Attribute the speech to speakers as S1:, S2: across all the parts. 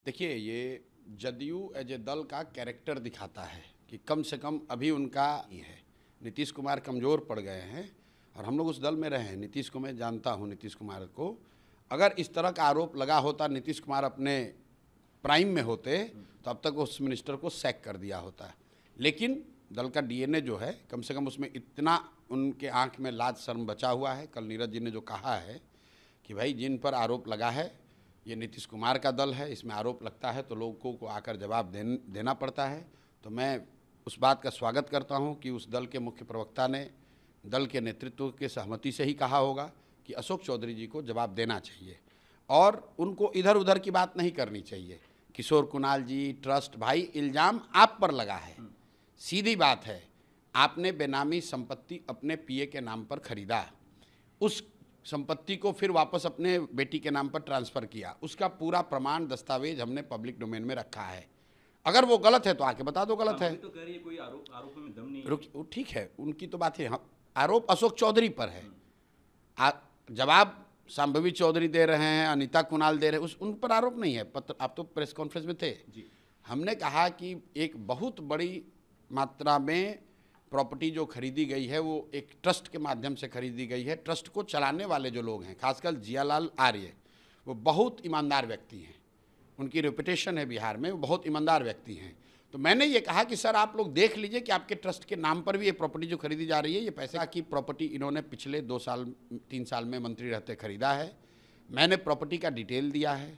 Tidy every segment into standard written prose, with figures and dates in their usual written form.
S1: देखिए, ये JDU as a दल का कैरेक्टर दिखाता है कि कम से कम अभी उनका ही है। नीतीश कुमार कमज़ोर पड़ गए हैं और हम लोग उस दल में रहे हैं। नीतीश को मैं जानता हूं, नीतीश कुमार को। अगर इस तरह का आरोप लगा होता, नीतीश कुमार अपने प्राइम में होते तो अब तक उस मिनिस्टर को सैक कर दिया होता। लेकिन दल का डीएनए जो है, कम से कम उसमें इतना उनके आंख में लाज शर्म बचा हुआ है। कल नीरज जी ने जो कहा है कि भाई जिन पर आरोप लगा है ये नीतीश कुमार का दल है, इसमें आरोप लगता है तो लोगों को आकर जवाब देना पड़ता है। तो मैं उस बात का स्वागत करता हूं कि उस दल के मुख्य प्रवक्ता ने दल के नेतृत्व के सहमति से ही कहा होगा कि अशोक चौधरी जी को जवाब देना चाहिए और उनको इधर उधर की बात नहीं करनी चाहिए। किशोर कुणाल जी, ट्रस्ट, भाई इल्ज़ाम आप पर लगा है, सीधी बात है। आपने बेनामी संपत्ति अपने पीए के नाम पर खरीदा, उस संपत्ति को फिर वापस अपने बेटी के नाम पर ट्रांसफ़र किया, उसका पूरा प्रमाण दस्तावेज हमने पब्लिक डोमेन में रखा है। अगर वो गलत है तो आके बता दो गलत है।
S2: तो कह रही है कोई आरोप में दम नहीं
S1: रुक, ठीक है, उनकी तो बात है। आरोप अशोक चौधरी पर है, जवाब शांभवी चौधरी दे रहे हैं, अनीता कुणाल दे रहे हैं, उन पर आरोप नहीं है। पत्र आप तो प्रेस कॉन्फ्रेंस में थे
S2: जी।
S1: हमने कहा कि एक बहुत बड़ी मात्रा में प्रॉपर्टी जो खरीदी गई है वो एक ट्रस्ट के माध्यम से खरीदी गई है। ट्रस्ट को चलाने वाले जो लोग हैं, खासकर जियालाल आर्य, वो बहुत ईमानदार व्यक्ति हैं, उनकी रेपुटेशन है बिहार में, वो बहुत ईमानदार व्यक्ति हैं। तो मैंने ये कहा कि सर आप लोग देख लीजिए कि आपके ट्रस्ट के नाम पर भी ये प्रॉपर्टी जो खरीदी जा रही है, ये पैसे की प्रॉपर्टी इन्होंने पिछले 2-3 साल में मंत्री रहते खरीदा है। मैंने प्रॉपर्टी का डिटेल दिया है,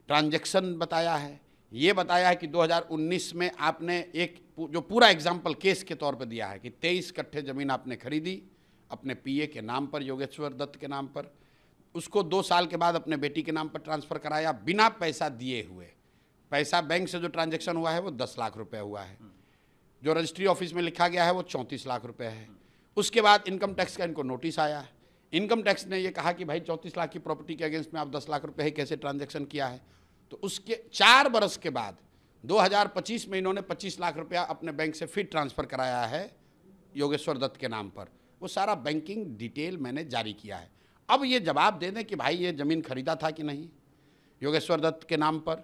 S1: ट्रांजैक्शन बताया है, ये बताया है कि 2019 में आपने एक जो पूरा एग्जाम्पल केस के तौर पर दिया है कि 23 कट्ठे ज़मीन आपने खरीदी अपने पीए के नाम पर, योगेश्वर दत्त के नाम पर, उसको 2 साल के बाद अपने बेटी के नाम पर ट्रांसफ़र कराया बिना पैसा दिए हुए। पैसा बैंक से जो ट्रांजैक्शन हुआ है वो 10 लाख रुपए हुआ है, जो रजिस्ट्री ऑफिस में लिखा गया है वो 34 लाख रुपए है। उसके बाद इनकम टैक्स का इनको नोटिस आया, इनकम टैक्स ने ये कहा कि भाई 34 लाख की प्रॉपर्टी के अगेंस्ट में आप 10 लाख रुपए कैसे ट्रांजैक्शन किया है। तो उसके 4 बरस के बाद 2025 में इन्होंने 25 लाख रुपया अपने बैंक से फिर ट्रांसफ़र कराया है योगेश्वर दत्त के नाम पर। वो सारा बैंकिंग डिटेल मैंने जारी किया है। अब ये जवाब दे दें कि भाई ये ज़मीन खरीदा था कि नहीं योगेश्वर दत्त के नाम पर,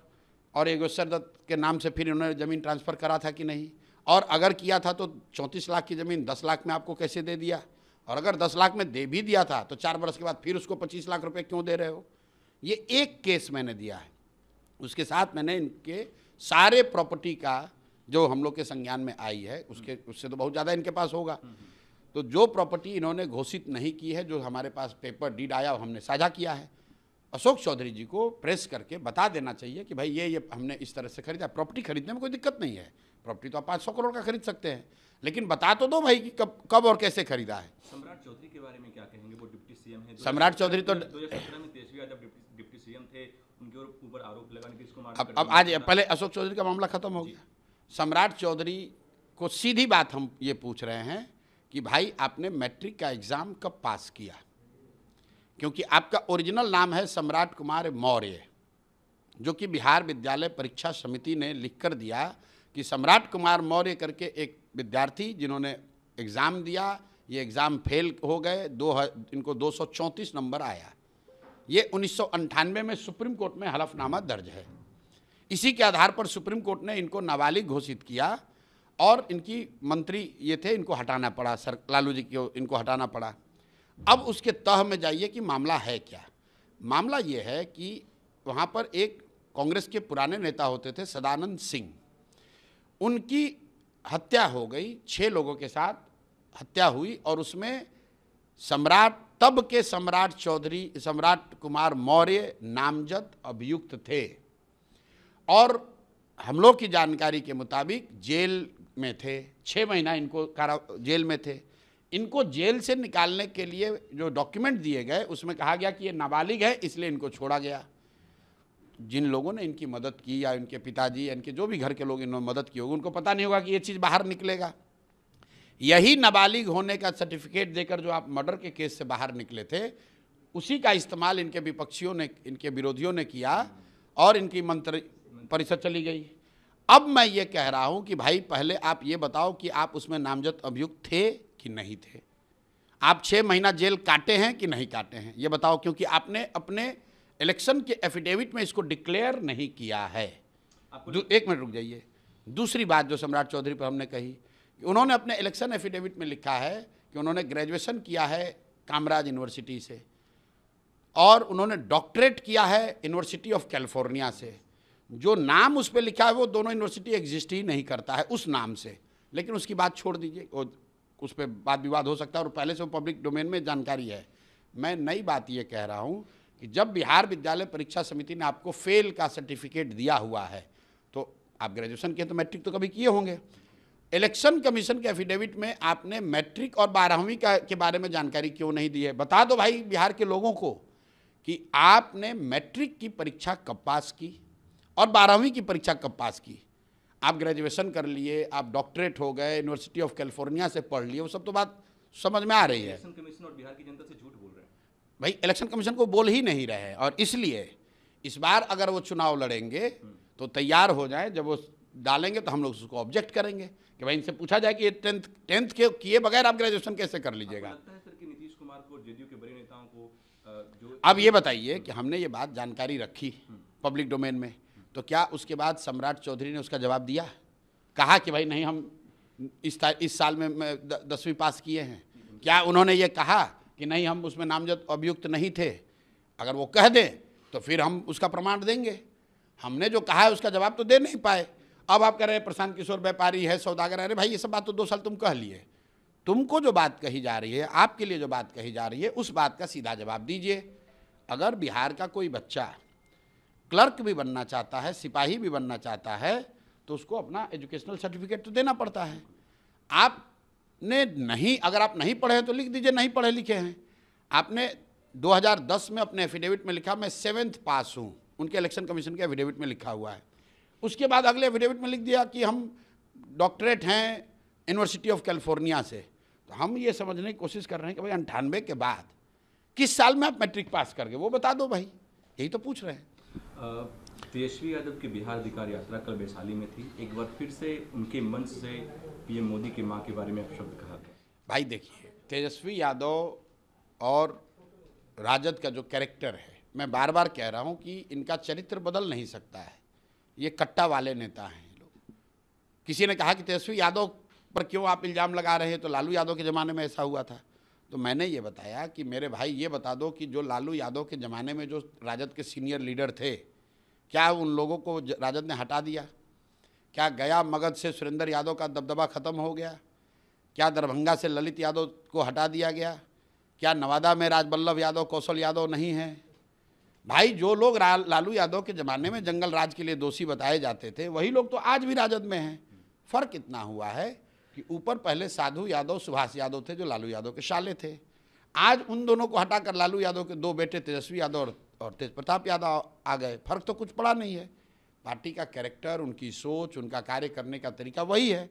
S1: और योगेश्वर दत्त के नाम से फिर इन्होंने ज़मीन ट्रांसफ़र करा था कि नहीं, और अगर किया था तो 34 लाख की ज़मीन 10 लाख में आपको कैसे दे दिया, और अगर 10 लाख में दे भी दिया था तो 4 बरस के बाद फिर उसको 25 लाख रुपये क्यों दे रहे हो। ये एक केस मैंने दिया है, उसके साथ मैंने इनके सारे प्रॉपर्टी का जो हम लोग के संज्ञान में आई है उससे तो बहुत ज़्यादा इनके पास होगा। तो जो प्रॉपर्टी इन्होंने घोषित नहीं की है, जो हमारे पास पेपर डीड आया, हमने साझा किया है। अशोक चौधरी जी को प्रेस करके बता देना चाहिए कि भाई ये हमने इस तरह से खरीदा। प्रॉपर्टी खरीदने में कोई दिक्कत नहीं है, प्रॉपर्टी तो आप 500 करोड़ का खरीद सकते हैं, लेकिन बता तो दो भाई कि कब और कैसे खरीदा है।
S2: सम्राट चौधरी के बारे में क्या कहेंगे? वो डिप्टी सीएम है।
S1: सम्राट चौधरी तो
S2: 2017 में तेजस्वी यादव डिप्टी सीएम थे, उनके ऊपर आरोप लगा नीतीश कुमार।
S1: अब आज पहले अशोक चौधरी का मामला खत्म हो गया। सम्राट चौधरी को सीधी बात हम ये पूछ रहे हैं कि भाई आपने मैट्रिक का एग्ज़ाम कब पास किया, क्योंकि आपका ओरिजिनल नाम है सम्राट कुमार मौर्य, जो कि बिहार विद्यालय परीक्षा समिति ने लिख कर दिया कि सम्राट कुमार मौर्य करके एक विद्यार्थी जिन्होंने एग्ज़ाम दिया, ये एग्ज़ाम फेल हो गए, इनको 234 नंबर आया। ये 1998 में सुप्रीम कोर्ट में हलफनामा दर्ज है। इसी के आधार पर सुप्रीम कोर्ट ने इनको नाबालिग घोषित किया और इनकी मंत्री ये थे, इनको हटाना पड़ा, सर लालू जी को इनको हटाना पड़ा। अब उसके तह में जाइए कि मामला है क्या। मामला ये है कि वहाँ पर एक कांग्रेस के पुराने नेता होते थे सदानंद सिंह, उनकी हत्या हो गई, 6 लोगों के साथ हत्या हुई और उसमें तब के सम्राट कुमार मौर्य नामजद अभियुक्त थे और हम लोग की जानकारी के मुताबिक जेल में थे। 6 महीना इनको जेल में थे। इनको जेल से निकालने के लिए जो डॉक्यूमेंट दिए गए उसमें कहा गया कि ये नाबालिग है, इसलिए इनको छोड़ा गया। जिन लोगों ने इनकी मदद की या इनके पिताजी या इनके जो भी घर के लोग इन्होंने मदद की होगी, उनको पता नहीं होगा कि ये चीज़ बाहर निकलेगा। यही नाबालिग होने का सर्टिफिकेट देकर जो आप मर्डर के केस से बाहर निकले थे, उसी का इस्तेमाल इनके विपक्षियों ने, इनके विरोधियों ने किया और इनकी मंत्री परिषद चली गई। अब मैं ये कह रहा हूँ कि भाई पहले आप ये बताओ कि आप उसमें नामजद अभियुक्त थे कि नहीं थे। आप 6 महीना जेल काटे हैं कि नहीं काटे हैं, ये बताओ, क्योंकि आपने अपने इलेक्शन के एफिडेविट में इसको डिक्लेयर नहीं किया है। एक मिनट रुक जाइए। दूसरी बात जो सम्राट चौधरी पर हमने कही कि उन्होंने अपने इलेक्शन एफिडेविट में लिखा है कि उन्होंने ग्रेजुएशन किया है कामराज यूनिवर्सिटी से और उन्होंने डॉक्टरेट किया है यूनिवर्सिटी ऑफ कैलिफोर्निया से। जो नाम उस पर लिखा है वो दोनों यूनिवर्सिटी एग्जिस्ट ही नहीं करता है उस नाम से। लेकिन उसकी बात छोड़ दीजिए, उस पर वाद विवाद हो सकता है और पहले से वो पब्लिक डोमेन में जानकारी है। मैं नई बात ये कह रहा हूँ कि जब बिहार विद्यालय परीक्षा समिति ने आपको फेल का सर्टिफिकेट दिया हुआ है तो आप ग्रेजुएशन किए तो मैट्रिक तो कभी किए होंगे। इलेक्शन कमीशन के एफिडेविट में आपने मैट्रिक और 12वीं के बारे में जानकारी क्यों नहीं दी है? बता दो भाई बिहार के लोगों को कि आपने मैट्रिक की परीक्षा कब पास की और 12वीं की परीक्षा कब पास की। आप ग्रेजुएशन कर लिए, आप डॉक्टरेट हो गए, यूनिवर्सिटी ऑफ कैलिफोर्निया से पढ़ लिए, वो सब तो बात समझ में आ रही है।
S2: इलेक्शन कमीशन और बिहार की जनता से झूठ बोल रहे हैं
S1: भाई। इलेक्शन कमीशन को बोल ही नहीं रहे हैं और इसलिए इस बार अगर वो चुनाव लड़ेंगे तो तैयार हो जाए। जब वो डालेंगे तो हम लोग उसको ऑब्जेक्ट करेंगे कि भाई इनसे पूछा जाए कि ये टेंथ के किए बगैर आप ग्रेजुएशन कैसे कर लीजिएगा।
S2: लगता है सर कि नीतीश कुमार को, जेडीयू के बड़े नेताओं को जो
S1: अब ये बताइए कि हमने ये बात जानकारी रखी पब्लिक डोमेन में, तो क्या उसके बाद सम्राट चौधरी ने उसका जवाब दिया? कहा कि भाई नहीं हम इस साल में 10वीं पास किए हैं? क्या उन्होंने ये कहा कि नहीं हम उसमें नामजद अभियुक्त नहीं थे? अगर वो कह दें तो फिर हम उसका प्रमाण देंगे। हमने जो कहा है उसका जवाब तो दे नहीं पाए। अब आप कह रहे हैं प्रशांत किशोर व्यापारी है, सौदागर है। अरे भाई ये सब बात तो 2 साल तुम कह लिए। तुमको जो बात कही जा रही है, आपके लिए जो बात कही जा रही है, उस बात का सीधा जवाब दीजिए। अगर बिहार का कोई बच्चा क्लर्क भी बनना चाहता है, सिपाही भी बनना चाहता है, तो उसको अपना एजुकेशनल सर्टिफिकेट तो देना पड़ता है। आपने नहीं, अगर आप नहीं पढ़े हैं तो लिख दीजिए नहीं पढ़े लिखे हैं। आपने 2010 में अपने एफिडेविट में लिखा मैं 7th पास हूँ, उनके इलेक्शन कमीशन के एफिडेविट में लिखा हुआ है। उसके बाद अगले एफिडेविट में लिख दिया कि हम डॉक्टरेट हैं यूनिवर्सिटी ऑफ कैलिफोर्निया से। तो हम ये समझने की कोशिश कर रहे हैं कि भाई 98 के बाद किस साल में आप मैट्रिक पास कर गए वो बता दो भाई, यही तो पूछ रहे हैं।
S2: तेजस्वी यादव की बिहार अधिकार यात्रा कल वैशाली में थी। एक बार फिर से उनके मंच से पीएम मोदी की मां के बारे में शब्द कहा गया।
S1: भाई देखिए, तेजस्वी यादव और राजद का जो कैरेक्टर है, मैं बार बार कह रहा हूं कि इनका चरित्र बदल नहीं सकता है। ये कट्टा वाले नेता हैं ये लोग। किसी ने कहा कि तेजस्वी यादव पर क्यों आप इल्ज़ाम लगा रहे हैं, तो लालू यादव के ज़माने में ऐसा हुआ था। तो मैंने ये बताया कि मेरे भाई ये बता दो कि जो लालू यादव के ज़माने में जो राजद के सीनियर लीडर थे, क्या उन लोगों को राजद ने हटा दिया? क्या गया मगध से सुरेंद्र यादव का दबदबा ख़त्म हो गया? क्या दरभंगा से ललित यादव को हटा दिया गया? क्या नवादा में राजबल्लभ यादव, कौशल यादव नहीं हैं? भाई जो लोग लालू यादव के ज़माने में जंगल राज के लिए दोषी बताए जाते थे, वही लोग तो आज भी राजद में हैं। फ़र्क इतना हुआ है कि ऊपर पहले साधु यादव, सुभाष यादव थे जो लालू यादव के साले थे। आज उन दोनों को हटाकर लालू यादव के 2 बेटे तेजस्वी यादव और तेज प्रताप यादव आ गए। फ़र्क तो कुछ पड़ा नहीं है। पार्टी का कैरेक्टर, उनकी सोच, उनका कार्य करने का तरीका वही है।